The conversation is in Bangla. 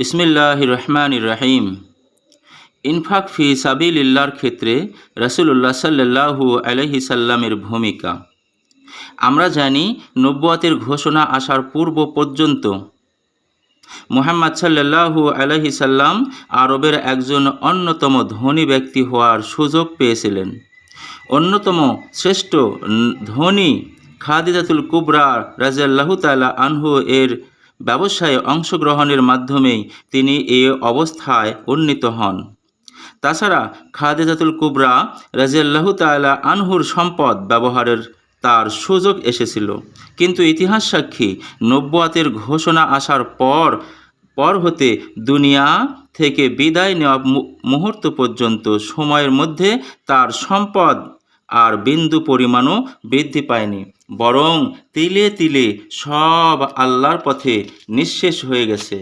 বিসমিল্লাহির রহমানির রহিম। ইনফাক ফি সাবিলিল্লাহর ক্ষেত্রে রাসূলুল্লাহ সাল্লাল্লাহু আলাইহি সাল্লামের ভূমিকা। আমরা জানি নবুয়তের ঘোষণা আসার পূর্ব পর্যন্ত মুহাম্মদ সাল্লাল্লাহু আলাইহি সাল্লাম আরবের একজন অন্যতম ধনী ব্যক্তি হওয়ার সুযোগ পেয়েছিলেন। অন্যতম শ্রেষ্ঠ ধনী খাদিজাতুল কুবরা রাদিয়াল্লাহু তাআলা আনহু এর ব্যবসায়ে অংশগ্রহণের মাধ্যমেই তিনি এ অবস্থায় উন্নীত হন। তাছাড়া খাদিজাতুল কুবরা রাদিয়াল্লাহু তাআলা আনহুর সম্পদ ব্যবহারের তার সুযোগ এসেছিল, কিন্তু ইতিহাস সাক্ষী নবুয়তের ঘোষণা আসার পর হতে দুনিয়া থেকে বিদায় নেওয়া মুহূর্ত পর্যন্ত সময়ের মধ্যে তার সম্পদ আর বিন্দু পরিমাণও বৃদ্ধি পায়নি, বরং তিলে তিলে সব আল্লাহর পথে নিঃশেষ হয়ে গেছে।